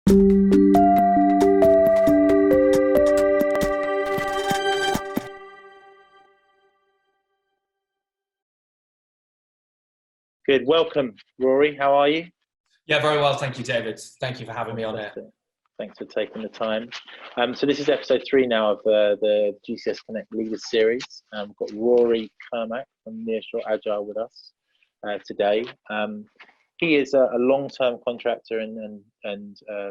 Good. Welcome, Rory. How are you? Yeah, very well. Thank you, David. Thank you for having me on here. Thanks for taking the time. So this is episode 3 now of the GCS Connect Leaders series. We've got Rory Kermack from Nearshore Agile with us today. He is a long-term contractor and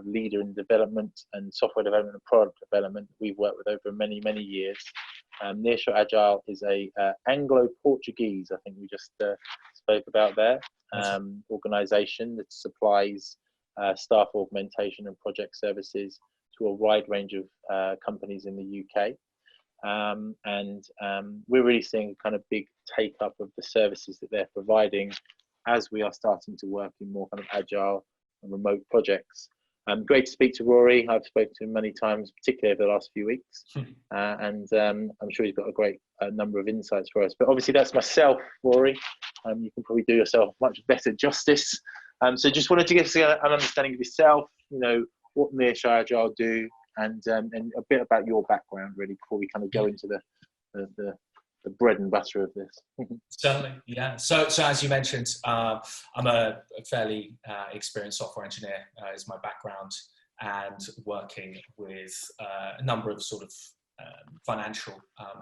leader in development and software development and product development we've worked with over many, many years. Nearshore Agile is a Anglo-Portuguese, I think we just spoke about there, organisation that supplies staff augmentation and project services to a wide range of companies in the UK. We're really seeing kind of big take up of the services that they're providing as we are starting to work in more kind of agile and remote projects. Great to speak to Rory. I've spoken to him many times, particularly over the last few weeks. I'm sure he's got a great number of insights for us. But obviously that's myself, Rory. You can probably do yourself much better justice. So just wanted to give us an understanding of yourself, you know, what Nearshore Agile do, and a bit about your background, really, before we kind of go into the bread and butter of this. Certainly, yeah. So as you mentioned, I'm a fairly experienced software engineer, is my background, and working with a number of sort of financial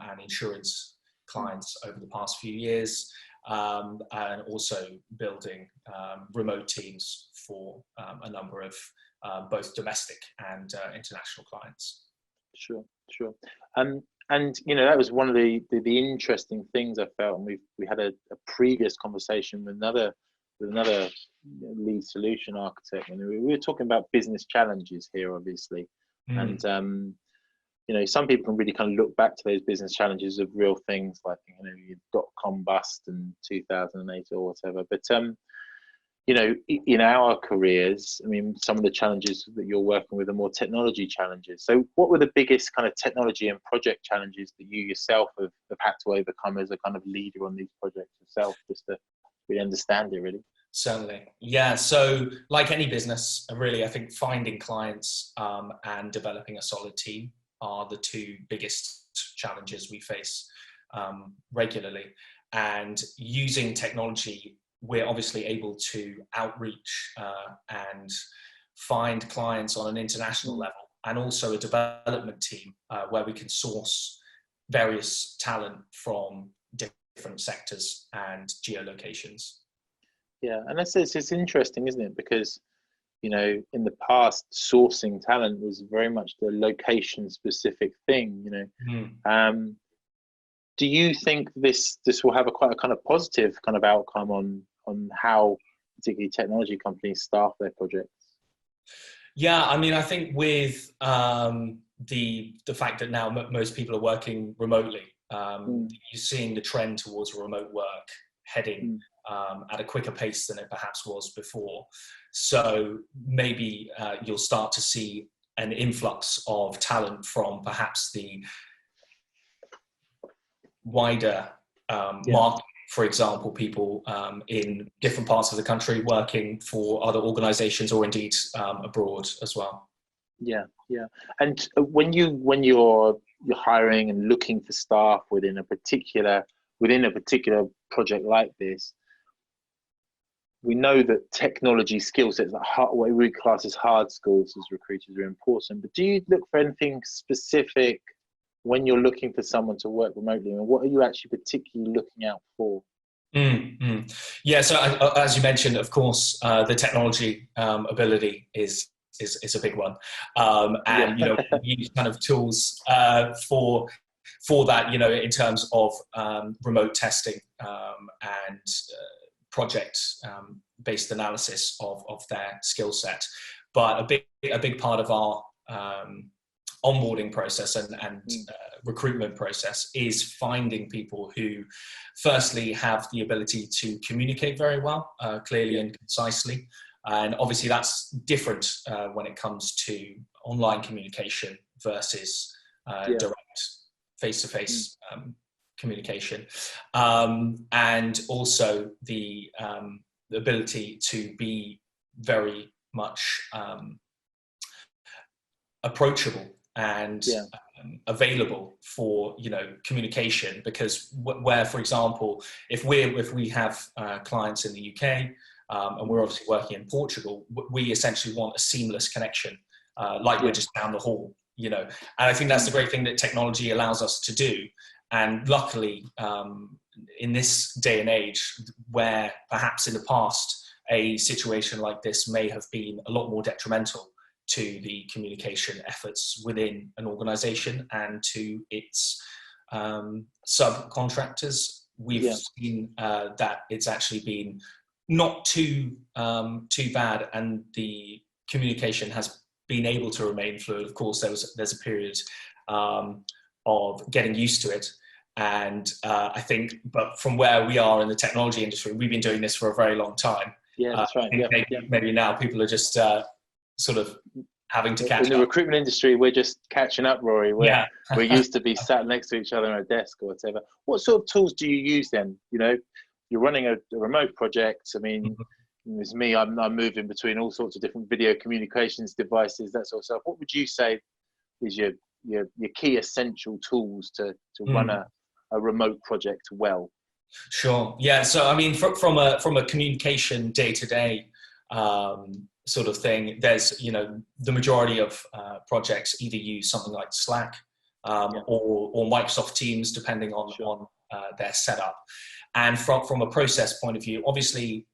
and insurance clients over the past few years, and also building remote teams for a number of both domestic and international clients. Sure. And you know, that was one of the interesting things I felt, and we had a previous conversation with another lead solution architect, and we were talking about business challenges here, obviously. And you know, some people can really kind of look back to those business challenges of real things like, you know, your dot-com bust in 2008 or whatever. But you know, in our careers, I mean, some of the challenges that you're working with are more technology challenges. So what were the biggest kind of technology and project challenges that you yourself have had to overcome as a kind of leader on these projects yourself, just to really understand it, really? Certainly. Yeah. So like any business, really, I think finding clients and developing a solid team are the two biggest challenges we face regularly. And using technology, we're obviously able to outreach and find clients on an international level, and also a development team where we can source various talent from different sectors and geolocations. Yeah, and it's interesting, isn't it? Because, you know, in the past, sourcing talent was very much the location-specific thing, you know. Do you think this will have quite a kind of positive kind of outcome on how particularly technology companies staff their projects? Yeah, I mean, I think with the fact that now most people are working remotely, you're seeing the trend towards remote work heading at a quicker pace than it perhaps was before. So maybe you'll start to see an influx of talent from perhaps the wider market. For example, people in different parts of the country working for other organizations, or indeed abroad as well. Yeah. And when you're hiring and looking for staff within a particular project like this, we know that technology skill sets, what we class as hard skills as recruiters, are important. But do you look for anything specific when you're looking for someone to work remotely, and what are you actually particularly looking out for? Yeah, so as you mentioned, of course, the technology ability is a big one, and you know, we use kind of tools for that, you know, in terms of remote testing and project based analysis of their skill set. But a big part of our onboarding process and recruitment process is finding people who firstly have the ability to communicate very well, clearly and concisely. And obviously that's different when it comes to online communication versus direct face-to-face communication. And also the ability to be very much approachable and available for communication, because where, for example, if we have clients in the UK and we're obviously working in Portugal, we essentially want a seamless connection, like we're just down the hall, and I think that's the great thing that technology allows us to do. And luckily, in this day and age, where perhaps in the past a situation like this may have been a lot more detrimental to the communication efforts within an organization and to its subcontractors, we've seen that it's actually been not too bad, and the communication has been able to remain fluid. Of course, there's a period of getting used to it. And I think, but from where we are in the technology industry, we've been doing this for a very long time. Yeah, that's right. Maybe now people are just sort of having to catch up. In the recruitment industry, we're just catching up, Rory. We're used to be sat next to each other on a desk or whatever. What sort of tools do you use then? You're running a remote project. I mean, it's me, I'm moving between all sorts of different video communications devices, that sort of stuff. What would you say is your key essential tools to run a remote project well? Sure. Yeah. So, I mean, from a communication day-to-day sort of thing, there's, the majority of projects either use something like Slack or Microsoft Teams, depending on their setup. And from a process point of view, obviously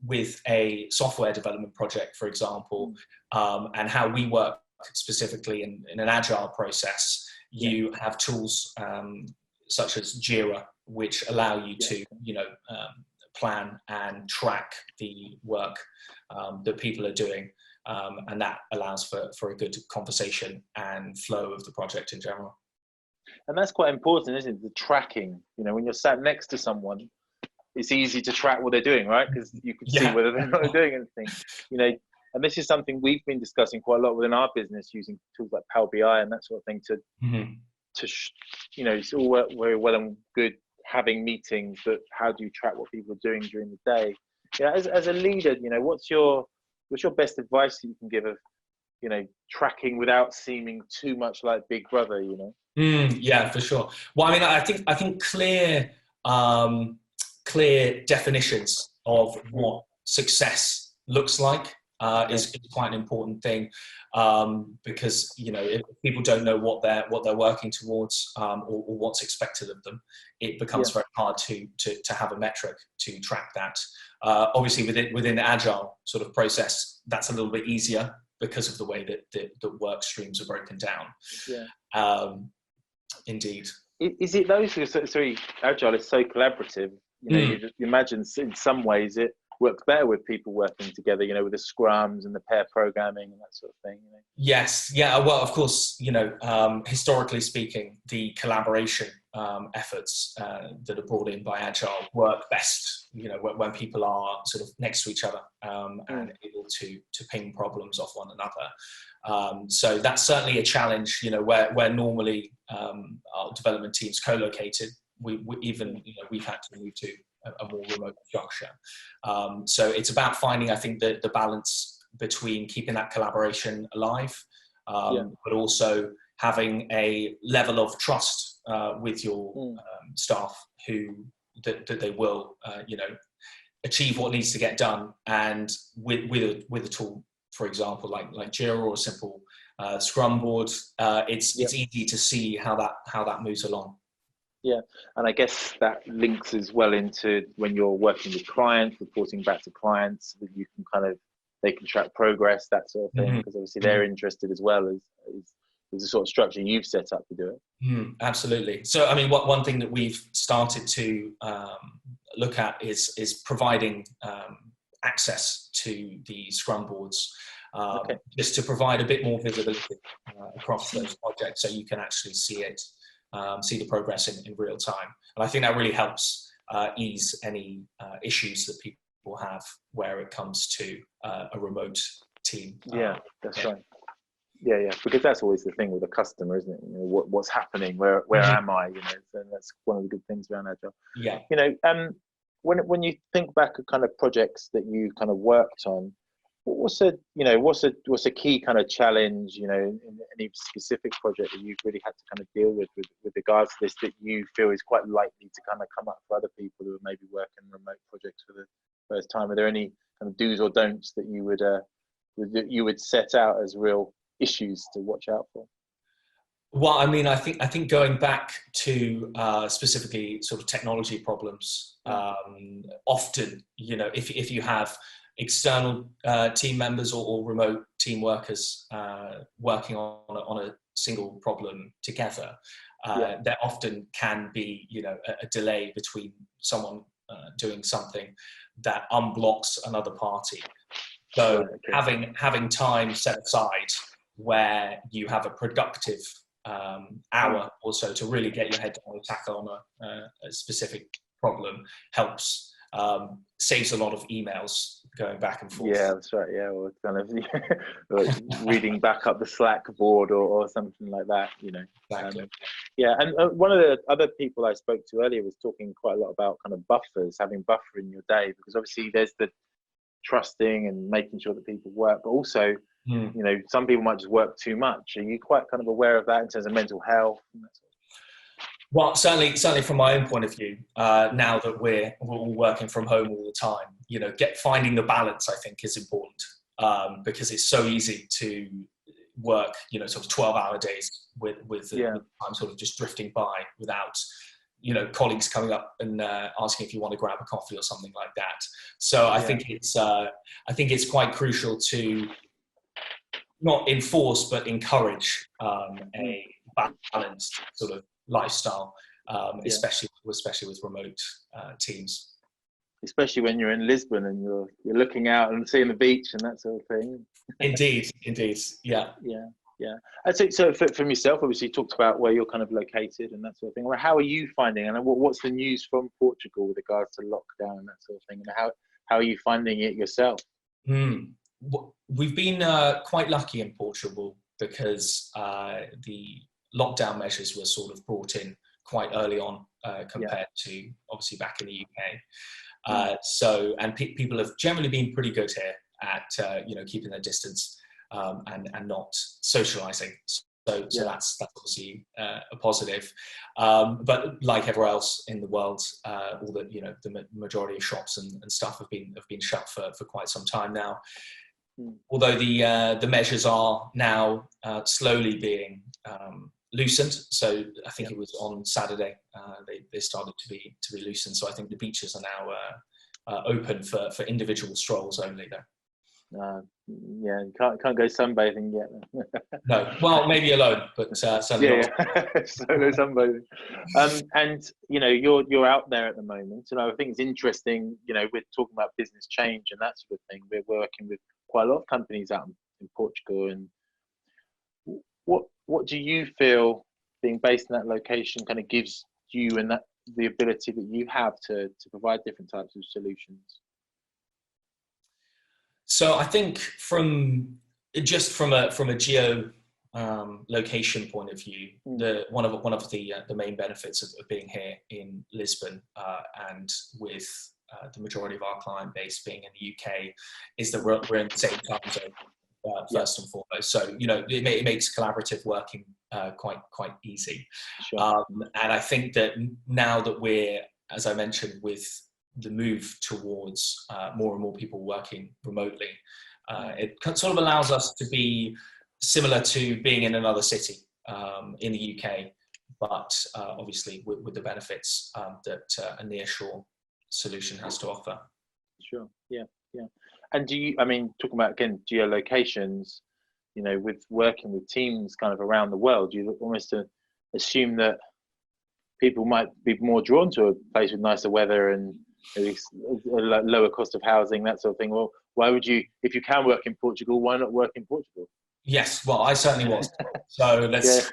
with a software development project, for example, and how we work specifically in an agile process, you have tools such as Jira, which allow you to, plan and track the work that people are doing. And that allows for a good conversation and flow of the project in general. And that's quite important, isn't it? The tracking, when you're sat next to someone, it's easy to track what they're doing, right? Because you can see whether they're not doing anything, and this is something we've been discussing quite a lot within our business, using tools like Power BI and that sort of thing it's all very well and good having meetings, but how do you track what people are doing during the day? As a leader, what's your best advice that you can give of, tracking without seeming too much like Big Brother, Yeah, for sure. Well, I mean, I think clear definitions of what success looks like is quite an important thing, because if people don't know what they're working towards or what's expected of them, it becomes very hard to have a metric to track that. Obviously, within the agile sort of process, that's a little bit easier because of the way that the work streams are broken down. Indeed. Is it those? Sorry, agile is so collaborative. You imagine in some ways it works better with people working together, with the scrums and the pair programming and that sort of thing. Yes. Yeah. Well, of course, historically speaking, the collaboration efforts that are brought in by Agile work best, when people are sort of next to each other and able to ping problems off one another. So that's certainly a challenge, where normally our development teams co-located. We've had to move to a more remote structure. So it's about finding, I think, the balance between keeping that collaboration alive, but also having a level of trust with your staff that they will, achieve what needs to get done. And with a tool, for example, like Jira or a simple Scrum board, it's easy to see how that moves along. Yeah, and I guess that links as well into when you're working with clients, reporting back to clients, that you can they can track progress, that sort of thing, because obviously they're interested as well as the sort of structure you've set up to do it. Absolutely. So, I mean, one thing that we've started to look at is providing access to the Scrum boards, just to provide a bit more visibility across those projects, so you can actually see it. See the progress in real time. And I think that really helps ease any issues that people have where it comes to a remote team. Yeah, that's right. Yeah, because that's always the thing with a customer, isn't it? What's happening? Where am I? So that's one of the good things around Agile. Yeah. When you think back at kind of projects that you kind of worked on, what's a key kind of challenge, in any specific project that you've really had to kind of deal with regards to this, that you feel is quite likely to kind of come up for other people who are maybe working remote projects for the first time? Are there any kind of do's or don'ts that you would set out as real issues to watch out for? Well, I mean, I think going back to specifically sort of technology problems, often, if you have external team members or remote team workers working on a single problem together, there often can be, a delay between someone doing something that unblocks another party. So having time set aside where you have a productive hour or so to really get your head down and tackle on a specific problem helps. Saves a lot of emails going back and forth. Yeah, that's right. Yeah, or kind of like reading back up the Slack board or something like that. Exactly. And one of the other people I spoke to earlier was talking quite a lot about kind of buffers, having buffer in your day, because obviously there's the trusting and making sure that people work, but also some people might just work too much. Are you quite kind of aware of that in terms of mental health and that sort of? Well, certainly from my own point of view, now that we're all working from home all the time, finding the balance, I think, is important, because it's so easy to work, sort of 12-hour days with the time sort of just drifting by without, colleagues coming up and asking if you want to grab a coffee or something like that. So I think it's quite crucial to not enforce but encourage a balanced sort of lifestyle, especially with remote teams. Especially when you're in Lisbon and you're looking out and seeing the beach and that sort of thing. Indeed, yeah. And so from yourself, obviously you talked about where you're kind of located and that sort of thing. Well, how are you finding, and what's the news from Portugal with regards to lockdown and that sort of thing, and how are you finding it yourself? We've been quite lucky in Portugal because the lockdown measures were sort of brought in quite early on compared to obviously back in the UK. And people have generally been pretty good here at keeping their distance and not socializing. So that's obviously a positive. But like everywhere else in the world, all the majority of shops and stuff have been shut for quite some time now. Although the measures are now slowly being loosened, so I think it was on Saturday they started to be loosened. So I think the beaches are now open for individual strolls only, though. You can't go sunbathing yet. No, well, maybe alone, but certainly solo sunbathing. And you're out there at the moment, and I think it's interesting. We're talking about business change and that sort of thing. We're working with quite a lot of companies out in Portugal, and what do you feel being based in that location kind of gives you and that the ability that you have to provide different types of solutions? So I think from a geo location point of view, one of the main benefits of being here in Lisbon and with the majority of our client base being in the UK is that we're in the same time zone first and foremost. So it makes collaborative working quite easy. Sure. And I think that now that we're, as I mentioned, with the move towards more and more people working remotely, it sort of allows us to be similar to being in another city in the UK, but obviously with the benefits that a nearshore solution has to offer. Sure. Yeah. And talking about again geolocations, with working with teams kind of around the world, you almost assume that people might be more drawn to a place with nicer weather and maybe a lower cost of housing, that sort of thing. Well, why would you, if you can work in Portugal, why not work in Portugal? Yes, well, I certainly was. So let's.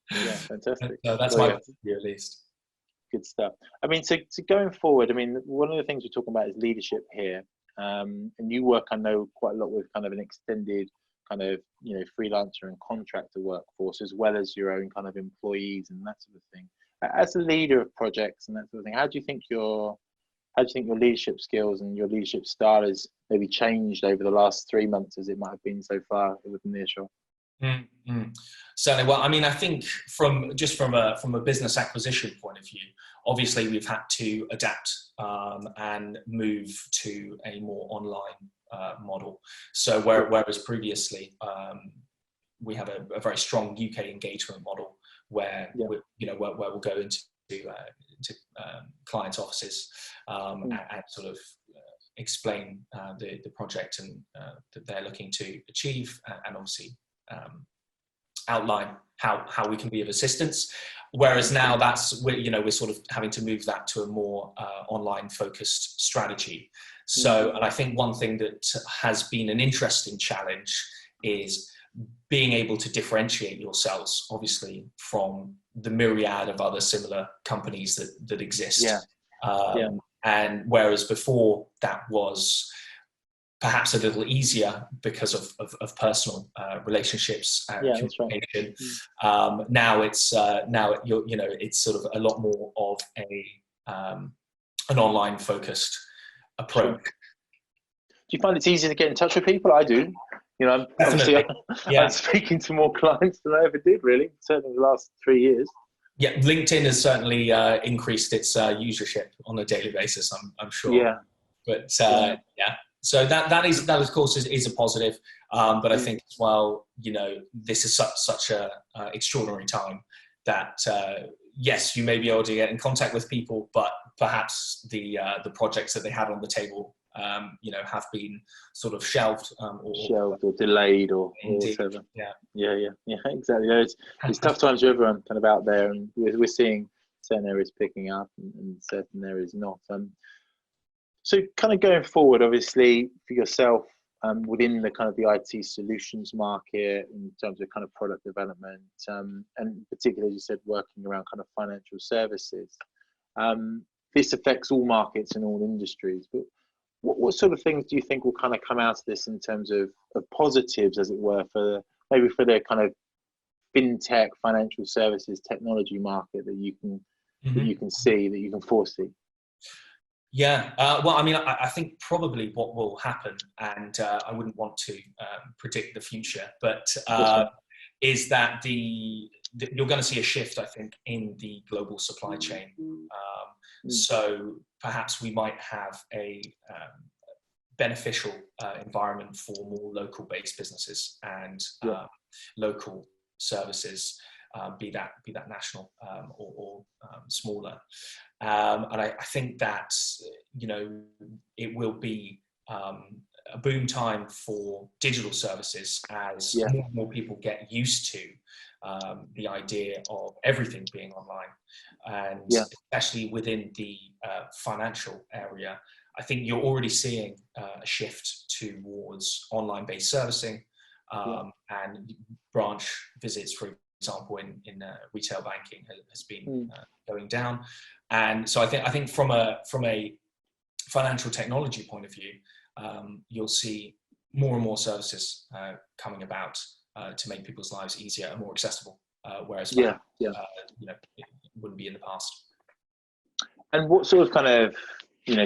Fantastic. That's my view, at least. Good stuff. So going forward, one of the things we're talking about is leadership here. And you work, I know, quite a lot with kind of an extended kind of, freelancer and contractor workforce, as well as your own kind of employees and that sort of thing. As a leader of projects and that sort of thing, how do you think your how do you think your leadership skills and your leadership style has maybe changed over the last 3 months as it might have been so far with Nearshore? Mm-hmm. Certainly. Well, I mean, I think from a business acquisition point of view, obviously we've had to adapt and move to a more online model. So whereas previously we have a very strong UK engagement model where where we'll go into clients' offices and sort of explain the project and that they're looking to achieve, and obviously outline how we can be of assistance. Whereas now we're sort of having to move that to a more online focused strategy. So, and I think one thing that has been an interesting challenge is being able to differentiate yourselves, obviously, from the myriad of other similar companies that exist. And whereas before that was perhaps a little easier because of personal relationships and communication. Right. Now it's it's sort of a lot more of an online focused approach. Sure. Do you find it's easier to get in touch with people? I do. Obviously, I'm speaking to more clients than I ever did, really, certainly in the last 3 years. Yeah, LinkedIn has certainly increased its usership on a daily basis, I'm sure. Yeah. But so that of course is a positive. But I think as well, this is such a extraordinary time that yes, you may be able to get in contact with people, but perhaps the projects that they had on the table have been sort of shelved or delayed or whatever. Yeah, exactly. It's tough times for everyone kind of out there, and we're seeing certain areas picking up and certain areas not. So kind of going forward, obviously for yourself within the kind of the IT solutions market in terms of kind of product development, and particularly as you said, working around kind of financial services, this affects all markets and all industries, but what sort of things do you think will kind of come out of this in terms of positives, as it were, for the kind of fintech, financial services, technology market that you can see, that you can foresee? Yeah, well, I mean, I think probably what will happen, and I wouldn't want to predict the future, but is that you're going to see a shift, I think, in the global supply chain. So perhaps we might have a beneficial environment for more local-based businesses and local services, be that national or smaller. And I think that it will be a boom time for digital services as more and more people get used to the idea of everything being online, and especially within the financial area. I think you're already seeing a shift towards online-based servicing and branch visits, for example, in retail banking has been going down. And so I think from a financial technology point of view, you'll see more and more services coming about to make people's lives easier and more accessible, whereas it wouldn't be in the past. And what sort of kind of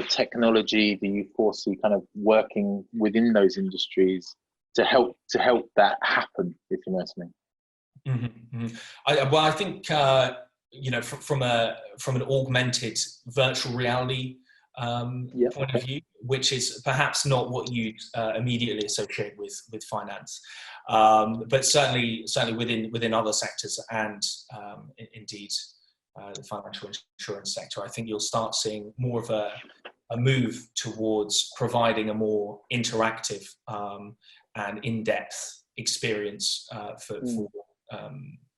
technology do you foresee kind of working within those industries to help that happen, if you know what I mean? I think from an augmented virtual reality point of view, which is perhaps not what you immediately associate with finance, but certainly within other sectors, and indeed the financial insurance sector, I think you'll start seeing more of a move towards providing a more interactive and in-depth experience for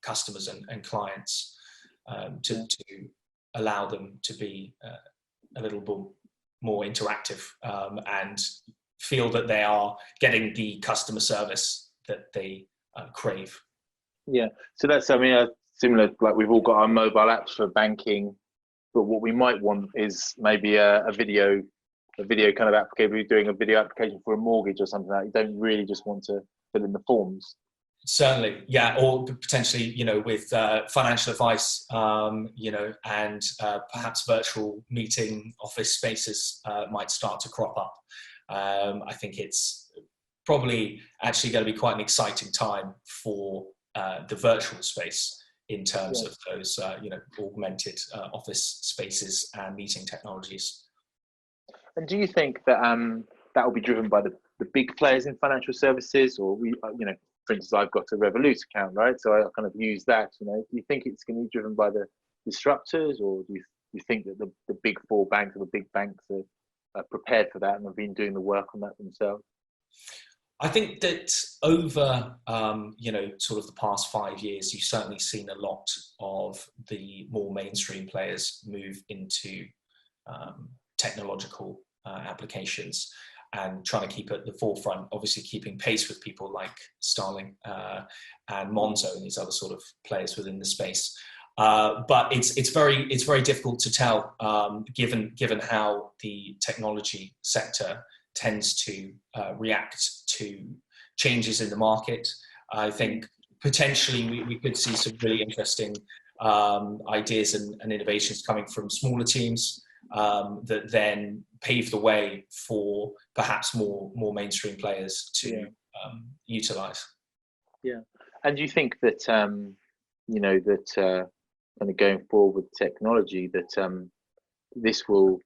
customers and clients, to allow them to be a little bit more interactive and feel that they are getting the customer service that they crave. Yeah, so that's similar. Like we've all got our mobile apps for banking, but what we might want is maybe a video kind of application. We're doing a video application for a mortgage or something like that. You don't really just want to fill in the forms. Certainly, yeah, or potentially, with financial advice, and perhaps virtual meeting office spaces might start to crop up. I think it's probably actually going to be quite an exciting time for the virtual space in terms of those, augmented office spaces and meeting technologies. And do you think that that will be driven by the big players in financial services, or for instance, I've got a Revolut account, right? So I kind of use that. Do you think it's going to be driven by the disruptors, or do you think that the big four banks or the big banks are prepared for that and have been doing the work on that themselves? I think that over, sort of the past 5 years, you've certainly seen a lot of the more mainstream players move into technological applications and trying to keep at the forefront, obviously keeping pace with people like Starling and Monzo and these other sort of players within the space. But it's very difficult to tell, given how the technology sector tends to react to changes in the market. I think potentially we could see some really interesting ideas and innovations coming from smaller teams that then pave the way for perhaps more mainstream players to utilize. Yeah. And do you think that kind of going forward with technology, that this will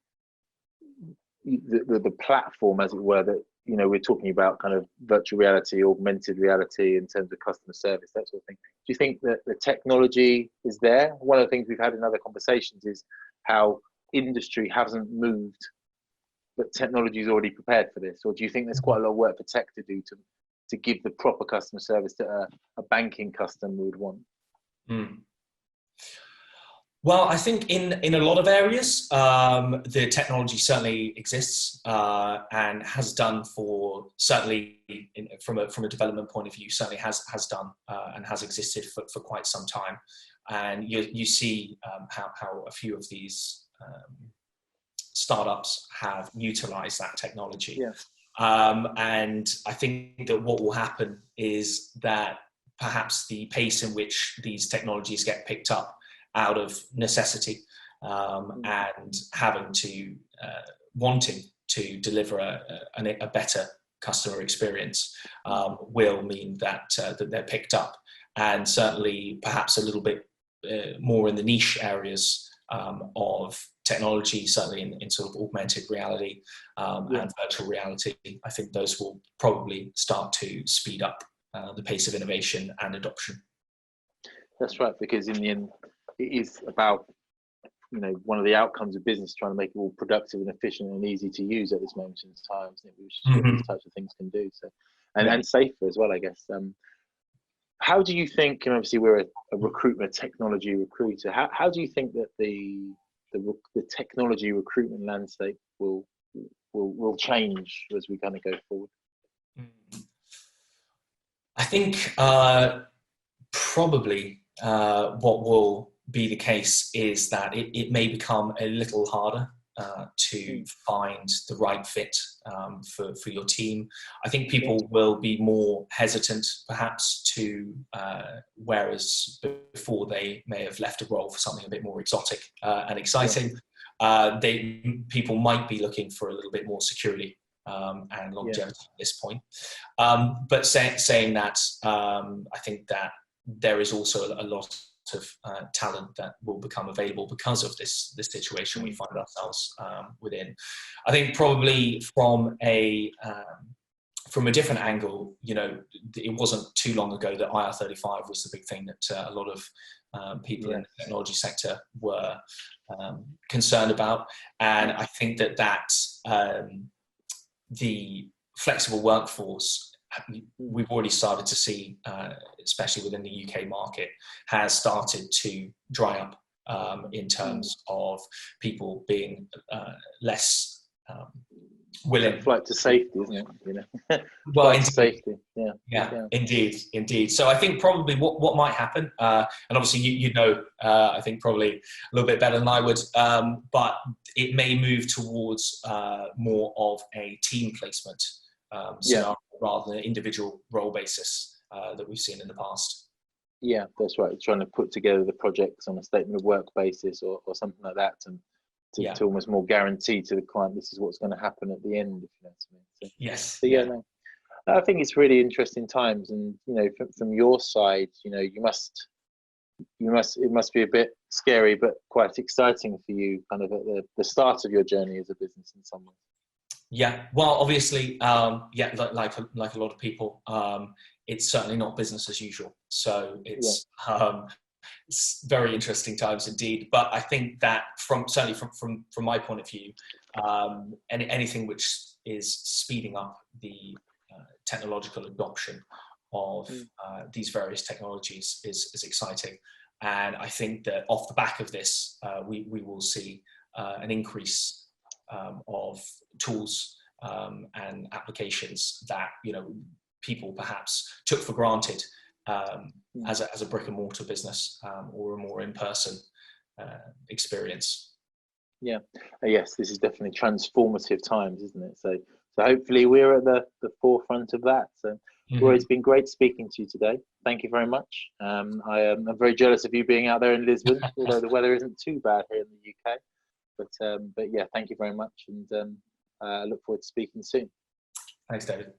the platform, as it were, that we're talking about kind of virtual reality, augmented reality in terms of customer service, that sort of thing. Do you think that the technology is there? One of the things we've had in other conversations is how industry hasn't moved, but technology is already prepared for this. Or do you think there's quite a lot of work for tech to do to give the proper customer service that a banking customer would want? Well, I think in a lot of areas, the technology certainly exists and has done for, certainly from a development point of view, certainly has done and has existed for quite some time. And you see how a few of these startups have utilized that technology. And I think that what will happen is that perhaps the pace in which these technologies get picked up out of necessity and wanting to deliver a better customer experience will mean that they're picked up, and certainly perhaps a little bit more in the niche areas of technology, certainly in sort of augmented reality and virtual reality. I think those will probably start to speed up the pace of innovation and adoption. That's right, because in the end, it is about, one of the outcomes of business trying to make it all productive and efficient and easy to use at this moment in time, which these types of things can do. So, and safer as well, I guess. How do you think? And obviously, we're a technology recruiter. How do you think that the technology recruitment landscape will change as we kind of go forward? I think probably what will be the case is that it may become a little harder to find the right fit for your team. I think people will be more hesitant perhaps to, whereas before they may have left a role for something a bit more exotic and exciting, people might be looking for a little bit more security and longevity at this point. But saying that, I think that there is also a lot of talent that will become available because of this situation we find ourselves within. I think probably from a different angle, it wasn't too long ago that IR35 was the big thing that a lot of people in the technology sector were concerned about, and I think that the flexible workforce we've already started to see, especially within the UK market, has started to dry up in terms of people being less willing. Flight to safety, isn't it? Well, into safety. Indeed. So I think probably what might happen, and obviously I think probably a little bit better than I would, but it may move towards more of a team placement scenario rather than an individual role basis. that we've seen in the past. Yeah, that's right. Trying to put together the projects on a statement of work basis or something like that, and to almost more guarantee to the client this is what's going to happen at the end. If you know what I mean. Yes. So yeah, no, I think it's really interesting times, and from your side, it must be a bit scary, but quite exciting for you, kind of at the start of your journey as a business in some ways. Yeah, well, obviously, like a lot of people, it's certainly not business as usual. So it's very interesting times indeed. But I think that certainly from my point of view, anything which is speeding up the technological adoption of these various technologies is exciting. And I think that off the back of this, we will see an increase of tools and applications that people perhaps took for granted as a brick and mortar business or a more in-person experience. Yeah. Yes, this is definitely transformative times, isn't it? So hopefully we're at the forefront of that. So Rory, it's been great speaking to you today. Thank you very much. I'm very jealous of you being out there in Lisbon, although the weather isn't too bad here in the UK. But yeah, thank you very much, and I look forward to speaking soon. Thanks, David.